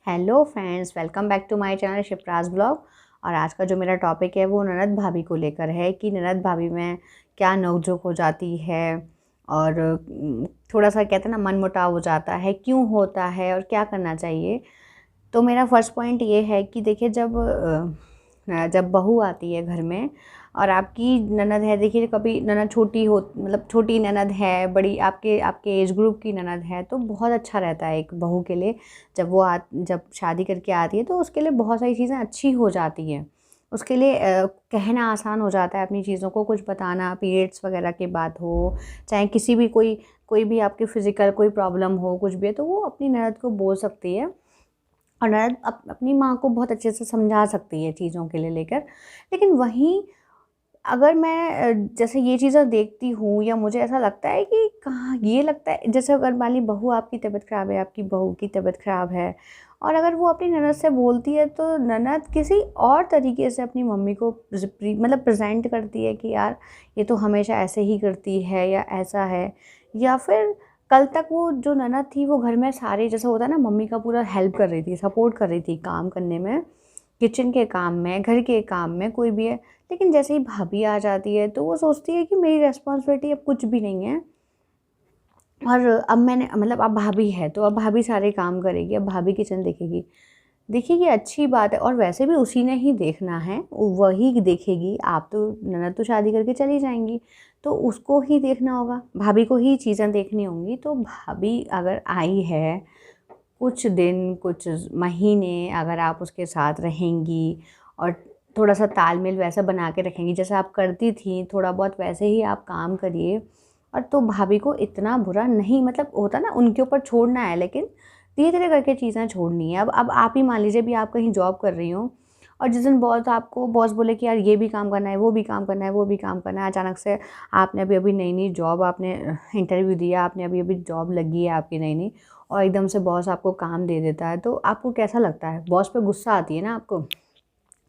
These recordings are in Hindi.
Hello friends, welcome back to my channel Shipra's blog. और आज का जो मेरा टॉपिक है वो ननद भाभी को लेकर है कि ननद भाभी में क्या नोक-झोंक हो जाती है और थोड़ा सा कहते हैं ना मनमुटाव हो जाता है, क्यों होता है और क्या करना चाहिए। तो मेरा फर्स्ट पॉइंट ये है कि देखिए जब बहू आती है घर में और आपकी ननद है, देखिए कभी ननद छोटी हो, मतलब छोटी ननद है, बड़ी आपके आपके एज ग्रुप की ननद है, तो बहुत अच्छा रहता है एक बहू के लिए। जब शादी करके आती है तो उसके लिए बहुत सारी चीज़ें अच्छी हो जाती हैं। उसके लिए कहना आसान हो जाता है अपनी चीज़ों को, कुछ बताना, पीरियड्स वगैरह की बात हो, चाहे किसी भी कोई भी आपकी फ़िज़िकल कोई प्रॉब्लम हो, कुछ भी है, तो वो अपनी ननद को बोल सकती है। और ननद अपनी माँ को बहुत अच्छे से समझा सकती है चीज़ों के लिए लेकर। लेकिन वहीं अगर मैं जैसे ये चीज़ें देखती हूँ या मुझे ऐसा लगता है कि कहाँ ये लगता है, जैसे अगर मान ली बहू आपकी तबीयत ख़राब है, आपकी बहू की तबीयत ख़राब है और अगर वो अपनी ननद से बोलती है तो ननद किसी और तरीके से अपनी मम्मी को मतलब प्रेजेंट करती है कि यार ये तो हमेशा ऐसे ही करती है या ऐसा है। या फिर कल तक वो जो ननद थी वो घर में सारे जैसे होता है ना, मम्मी का पूरा हेल्प कर रही थी, सपोर्ट कर रही थी काम करने में, किचन के काम में, घर के काम में, कोई भी है। लेकिन जैसे ही भाभी आ जाती है तो वो सोचती है कि मेरी रिस्पॉन्सिबिलिटी अब कुछ भी नहीं है और अब मैंने मतलब अब भाभी है तो अब भाभी सारे काम करेगी, अब भाभी किचन देखेगी। देखिए ये अच्छी बात है और वैसे भी उसी ने ही देखना है, वही देखेगी। आप तो ननद तो शादी करके चली जाएंगी तो उसको ही देखना होगा, भाभी को ही चीज़ें देखनी होंगी। तो भाभी अगर आई है कुछ दिन, कुछ महीने अगर आप उसके साथ रहेंगी और थोड़ा सा तालमेल वैसा बना के रखेंगी जैसे आप करती थी, थोड़ा बहुत वैसे ही आप काम करिए। और तो भाभी को इतना बुरा नहीं, मतलब होता ना उनके ऊपर छोड़ना है, लेकिन धीरे धीरे करके चीज़ें छोड़नी है। अब आप ही मान लीजिए भी आप कहीं जॉब कर रही हो और जिस दिन बॉस बोले कि यार ये भी काम करना है, वो भी काम करना है, वो भी काम करना है, अचानक से आपने अभी अभी नई नई जॉब, आपने इंटरव्यू दिया, आपने अभी अभी जॉब लगी है आपकी नई नई, और एकदम से बॉस आपको काम दे देता है तो आपको कैसा लगता है? बॉस पे गुस्सा आती है ना आपको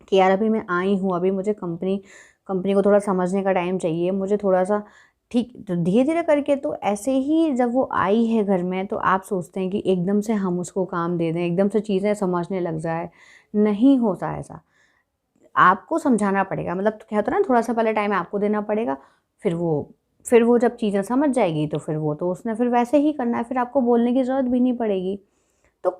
कि यार अभी मैं आई हूँ, अभी मुझे कंपनी कंपनी को थोड़ा समझने का टाइम चाहिए, मुझे थोड़ा सा ठीक। तो धीरे धीरे करके तो ऐसे ही जब वो आई है घर में तो आप सोचते हैं कि एकदम से हम उसको काम दे दें, एकदम से चीज़ें समझने लग जाए। नहीं होता ऐसा, आपको समझाना पड़ेगा। मतलब क्या होता है ना, थोड़ा सा पहले टाइम आपको देना पड़ेगा, फिर वो फिर वो जब चीज़ें समझ जाएगी तो फिर वो तो उसने फिर वैसे ही करना है, फिर आपको बोलने की ज़रूरत भी नहीं पड़ेगी। तो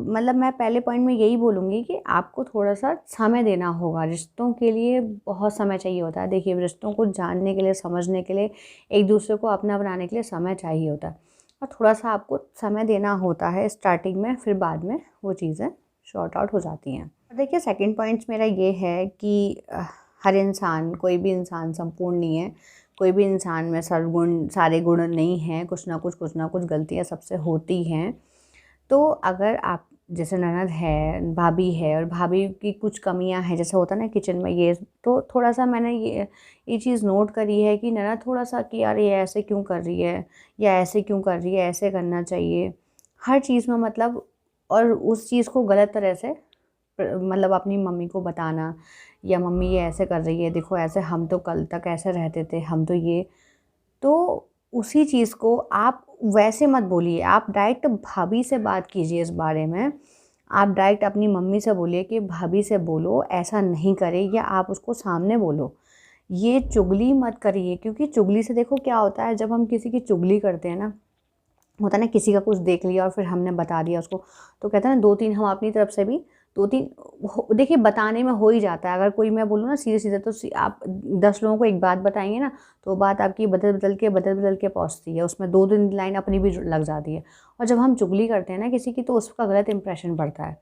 मतलब मैं पहले पॉइंट में यही बोलूँगी कि आपको थोड़ा-सा समय देना होगा, रिश्तों के लिए बहुत समय चाहिए होता है। देखिए रिश्तों को जानने के लिए, समझने के लिए, एक-दूसरे को अपना बनाने के लिए समय चाहिए होता है और थोड़ा-सा आपको समय देना होता है स्टार्टिंग में, फिर बाद में वो चीज़ें सॉर्ट आउट हो जाती हैं। देखिए सेकंड पॉइंट्स मेरा ये है कि हर इंसान, कोई भी इंसान संपूर्ण नहीं है, कोई भी इंसान में सर्वगुण सारे गुण नहीं हैं, कुछ ना कुछ गलतियाँ सबसे होती हैं। तो अगर आप जैसे ननद है, भाभी है और भाभी की कुछ कमियां हैं, जैसे होता है ना किचन में, ये तो थोड़ा सा मैंने ये चीज़ नोट करी है कि ननद थोड़ा सा कि यार ये ऐसे क्यों कर रही है या ऐसे क्यों कर रही है, ऐसे करना चाहिए हर चीज़ में, मतलब और उस चीज़ को गलत तरह से मतलब अपनी मम्मी को बताना, या मम्मी ये ऐसे कर रही है, देखो ऐसे हम तो कल तक ऐसे रहते थे, हम तो ये। तो उसी चीज़ को आप वैसे मत बोलिए, आप डायरेक्ट भाभी से बात कीजिए इस बारे में। आप डायरेक्ट अपनी मम्मी से बोलिए कि भाभी से बोलो ऐसा नहीं करे, या आप उसको सामने बोलो। ये चुगली मत करिए, क्योंकि चुगली से देखो क्या होता है, जब हम किसी की चुगली करते हैं ना, होता है ना किसी का कुछ देख लिया और फिर हमने बता दिया उसको, तो कहते हैं ना 2-3 हम अपनी तरफ से भी 2-3 देखिए बताने में हो ही जाता है। अगर कोई मैं बोलूँ ना सीधे-सीधे, तो आप 10 लोगों को एक बात बताएँगे ना, तो बात आपकी बदल-बदल के पहुँचती है। उसमें 2-3 लाइन अपनी भी लग जाती है। और जब हम चुगली करते हैं ना किसी की, तो उसका गलत इंप्रेशन पड़ता है।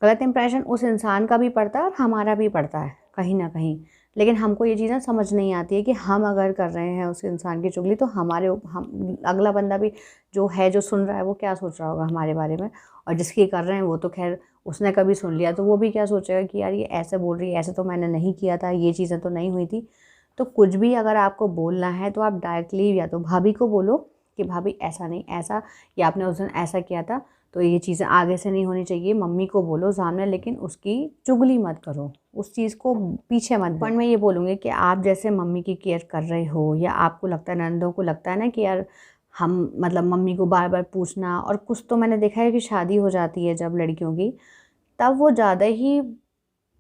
गलत इंप्रेशन उस इंसान का भी पड़ता है और हमारा भी पड़ता है कहीं न कहीं। लेकिन हमको ये चीज़ें समझ नहीं आती है कि हम अगर कर रहे हैं उस इंसान की चुगली, तो हमारे हम अगला बंदा भी जो है, जो सुन रहा है, वो क्या सोच रहा होगा हमारे बारे में। और जिसकी कर रहे हैं वो तो खैर उसने कभी सुन लिया तो वो भी क्या सोचेगा कि यार ये ऐसे बोल रही है, ऐसे तो मैंने नहीं किया था, ये चीज़ें तो नहीं हुई थी। तो कुछ भी अगर आपको बोलना है तो आप डायरेक्टली या तो भाभी को बोलो कि भाभी ऐसा नहीं ऐसा, या आपने उस दिन ऐसा किया था तो ये चीज़ें आगे से नहीं होनी चाहिए। मम्मी को बोलो सामने, लेकिन उसकी चुगली मत करो, उस चीज़ को पीछे मत। पॉइंट मैं ये बोलूँगी कि आप जैसे मम्मी की केयर कर रहे हो, या आपको लगता है, ननदों को लगता है ना कि यार हम मतलब मम्मी को बार बार पूछना। और कुछ तो मैंने देखा है कि शादी हो जाती है जब लड़कियों की, तब वो ज़्यादा ही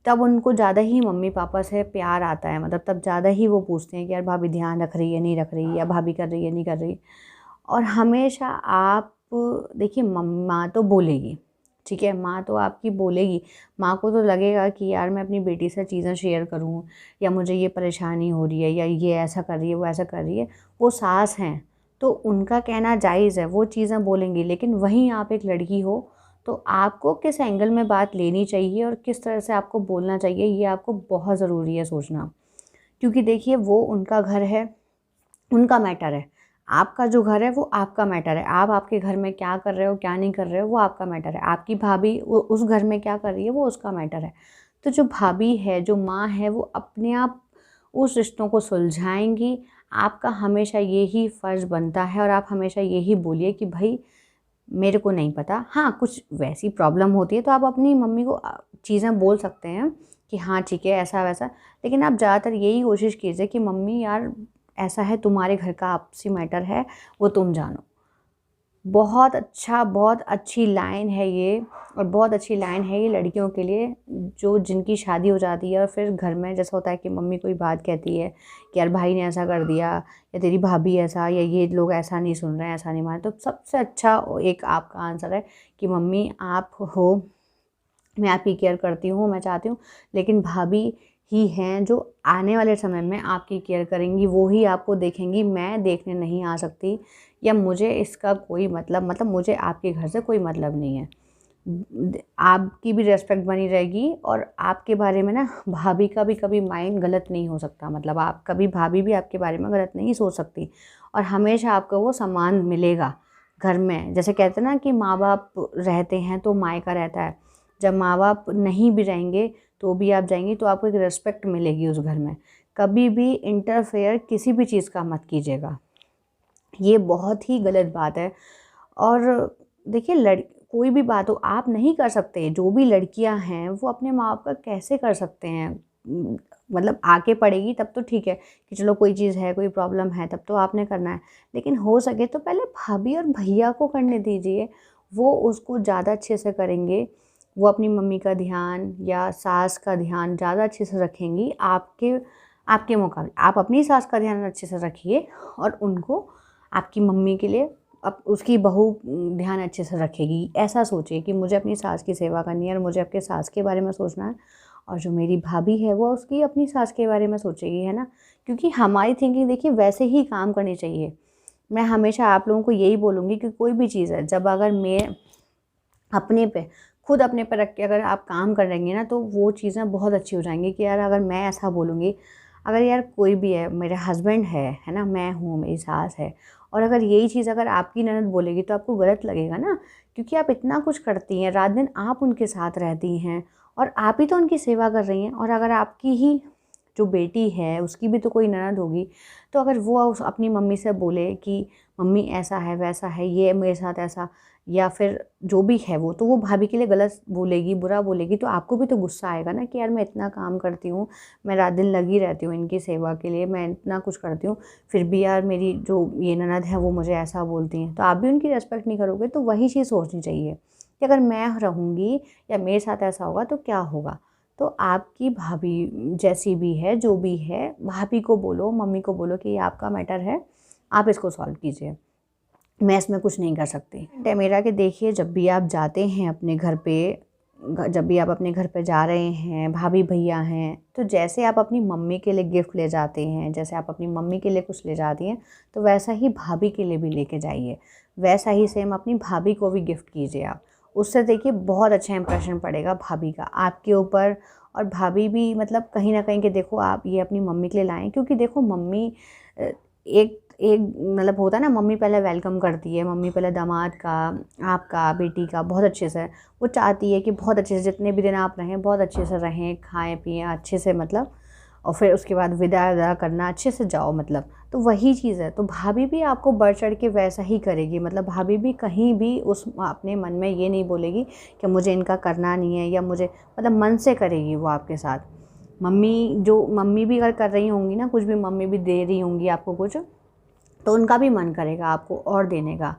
तब उनको ज़्यादा ही मम्मी पापा से प्यार आता है, मतलब तब ज़्यादा ही वो पूछते हैं कि यार भाभी ध्यान रख रही है नहीं रख रही, या भाभी कर रही है नहीं कर रही। और हमेशा आप देखिए, माँ तो बोलेगी, ठीक है, माँ तो आपकी बोलेगी। माँ को तो लगेगा कि यार मैं अपनी बेटी से चीज़ें शेयर करूँ, या मुझे ये परेशानी हो रही है, या ये ऐसा कर रही है वो ऐसा कर रही है। वो सास हैं तो उनका कहना जायज़ है, वो चीज़ें बोलेंगी। लेकिन वहीं आप एक लड़की हो तो आपको किस एंगल में बात लेनी चाहिए और किस तरह से आपको बोलना चाहिए, ये आपको बहुत ज़रूरी है सोचना। क्योंकि देखिए, वो उनका घर है, उनका मैटर है। आपका जो घर है वो आपका मैटर है। आप आपके घर में क्या कर रहे हो क्या नहीं कर रहे हो वो आपका मैटर है। आपकी भाभी उस घर में क्या कर रही है वो उसका मैटर है। तो जो भाभी है, जो माँ है, वो अपने आप उस रिश्तों को सुलझाएंगी। आपका हमेशा यही फ़र्ज़ बनता है और आप हमेशा यही बोलिए कि भाई मेरे को नहीं पता। हाँ, कुछ वैसी प्रॉब्लम होती है तो आप अपनी मम्मी को चीज़ें बोल सकते हैं कि हाँ ठीक है ऐसा वैसा। लेकिन आप ज़्यादातर यही कोशिश कीजिए कि मम्मी यार ऐसा है, तुम्हारे घर का आपसी मैटर है, वो तुम जानो। बहुत अच्छा, बहुत अच्छी लाइन है ये, और बहुत अच्छी लाइन है ये लड़कियों के लिए जो जिनकी शादी हो जाती है और फिर घर में जैसा होता है कि मम्मी कोई बात कहती है कि यार भाई ने ऐसा कर दिया, या तेरी भाभी ऐसा, या ये लोग ऐसा नहीं सुन रहे हैं, ऐसा नहीं मान। तो सबसे अच्छा एक आपका आंसर है कि मम्मी आप हो, मैं आपकी केयर करती हूँ, मैं चाहती हूँ, लेकिन भाभी ही हैं जो आने वाले समय में आपकी केयर करेंगी, वो ही आपको देखेंगी। मैं देखने नहीं आ सकती, या मुझे इसका कोई मतलब मुझे आपके घर से कोई मतलब नहीं है। आपकी भी रेस्पेक्ट बनी रहेगी, और आपके बारे में ना भाभी का भी कभी माइंड गलत नहीं हो सकता, मतलब आप कभी भाभी भी आपके बारे में गलत नहीं सोच सकती। और हमेशा आपको वो सम्मान मिलेगा घर में। जैसे कहते हैं ना कि माँ बाप रहते हैं तो मायका रहता है। जब माँ बाप नहीं भी रहेंगे तो भी आप जाएंगी तो आपको एक रिस्पेक्ट मिलेगी उस घर में। कभी भी इंटरफेयर किसी भी चीज़ का मत कीजिएगा, ये बहुत ही गलत बात है। और देखिए, कोई भी बात हो आप नहीं कर सकते। जो भी लड़कियां हैं वो अपने माँ बाप का कैसे कर सकते हैं, मतलब आके पड़ेगी तब तो ठीक है कि चलो कोई चीज़ है, कोई प्रॉब्लम है, तब तो आपने करना है। लेकिन हो सके तो पहले भाभी और भैया को करने दीजिए, वो उसको ज़्यादा अच्छे से करेंगे। वो अपनी मम्मी का ध्यान या सास का ध्यान ज़्यादा अच्छे से रखेंगी आपके आपके मुकाबले। आप अपनी सास का ध्यान अच्छे से रखिए, और उनको आपकी मम्मी के लिए अब उसकी बहू ध्यान अच्छे से रखेगी। ऐसा सोचिए कि मुझे अपनी सास की सेवा करनी है और मुझे अपने सास के बारे में सोचना है, और जो मेरी भाभी है वो उसकी अपनी सास के बारे में सोचेगी, है ना। क्योंकि हमारी थिंकिंग देखिए वैसे ही काम करनी चाहिए। मैं हमेशा आप लोगों को यही बोलूँगी कि कोई भी चीज़ है, जब अगर मैं अपने पे खुद अपने पे रख के अगर आप काम कर लेंगे ना, तो वो चीज़ें बहुत अच्छी हो जाएंगी। कि यार अगर मैं ऐसा बोलूँगी, अगर यार कोई भी है, मेरे हस्बैंड है ना, मैं हूँ, मेरी सास है, और अगर यही चीज़ अगर आपकी ननद बोलेगी तो आपको गलत लगेगा ना। क्योंकि आप इतना कुछ करती हैं, रात दिन आप उनके साथ रहती हैं, और आप ही तो उनकी सेवा कर रही हैं। और अगर आपकी ही जो बेटी है उसकी भी तो कोई ननद होगी, तो अगर वो अपनी मम्मी से बोले कि मम्मी ऐसा है वैसा है, ये मेरे साथ ऐसा, या फिर जो भी है वो, तो वो भाभी के लिए गलत बोलेगी, बुरा बोलेगी, तो आपको भी तो गुस्सा आएगा ना कि यार मैं इतना काम करती हूँ, मैं रात दिन लगी रहती हूँ इनकी सेवा के लिए, मैं इतना कुछ करती हूँ, फिर भी यार मेरी जो ये ननद है वो मुझे ऐसा बोलती हैं। तो आप भी उनकी रेस्पेक्ट नहीं करोगे। तो वही चीज़ सोचनी चाहिए कि अगर मैं रहूँगी या मेरे साथ ऐसा होगा तो क्या होगा। तो आपकी भाभी जैसी भी है, जो भी है, भाभी को बोलो, मम्मी को बोलो कि ये आपका मैटर है, आप इसको सॉल्व कीजिए, मैं इसमें कुछ नहीं कर सकती। मेरा कि देखिए, जब भी आप जाते हैं अपने घर पे, जब भी आप अपने घर पे जा रहे हैं, भाभी भैया हैं, तो जैसे आप अपनी मम्मी के लिए गिफ्ट ले जाते हैं, जैसे आप अपनी मम्मी के लिए कुछ ले जाती हैं, तो वैसा ही भाभी के लिए भी लेके जाइए। वैसा ही सेम अपनी भाभी को भी गिफ्ट कीजिए आप। उससे देखिए बहुत अच्छा इंप्रेशन पड़ेगा भाभी का आपके ऊपर। और भाभी भी मतलब कहीं ना कहीं कि देखो आप ये अपनी मम्मी के लिए लाएँ, क्योंकि देखो मम्मी एक एक मतलब होता है ना, मम्मी पहले वेलकम करती है, मम्मी पहले दामाद का, आपका, बेटी का बहुत अच्छे से, वो चाहती है कि बहुत अच्छे से जितने भी दिन आप रहें बहुत अच्छे से रहें, खाएं पिएं अच्छे से, मतलब, और फिर उसके बाद विदा करना, अच्छे से जाओ, मतलब। तो वही चीज़ है। तो भाभी भी आपको बढ़ चढ़ के वैसा ही करेगी, मतलब भाभी भी कहीं भी उस अपने मन में ये नहीं बोलेगी कि मुझे इनका करना नहीं है, या मुझे, मतलब मन से करेगी वो आपके साथ। मम्मी भी अगर कर रही होंगी ना कुछ भी, मम्मी भी दे रही होंगी आपको कुछ, तो उनका भी मन करेगा आपको और देने का।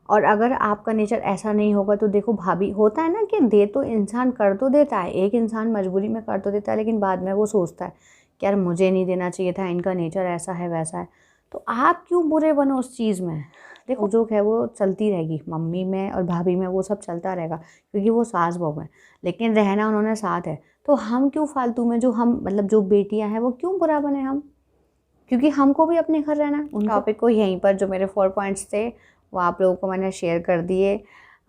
और अगर आपका नेचर ऐसा नहीं होगा तो देखो भाभी, होता है ना कि दे तो इंसान कर तो देता है, एक इंसान मजबूरी में कर तो देता है, लेकिन बाद में वो सोचता है कि यार मुझे नहीं देना चाहिए था, इनका नेचर ऐसा है वैसा है। तो आप क्यों बुरे बनो उस चीज़ में। देखो जो है वो चलती रहेगी, मम्मी में और भाभी में वो सब चलता रहेगा, क्योंकि वो सास बहू हैं, लेकिन रहना उन्होंने साथ है। तो हम क्यों फालतू में, जो हम मतलब जो बेटियां हैं वो क्यों बुरा बने हम, क्योंकि हमको भी अपने घर रहना है। उन टॉपिक को यहीं पर जो मेरे 4 पॉइंट्स थे वो आप लोगों को मैंने शेयर कर दिए।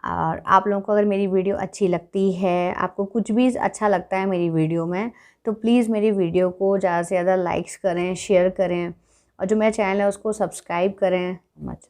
और आप लोगों को अगर मेरी वीडियो अच्छी लगती है, आपको कुछ भी अच्छा लगता है मेरी वीडियो में, तो प्लीज़ मेरी वीडियो को ज़्यादा से ज़्यादा लाइक्स करें, शेयर करें, और जो मेरा चैनल है उसको सब्सक्राइब करें मच।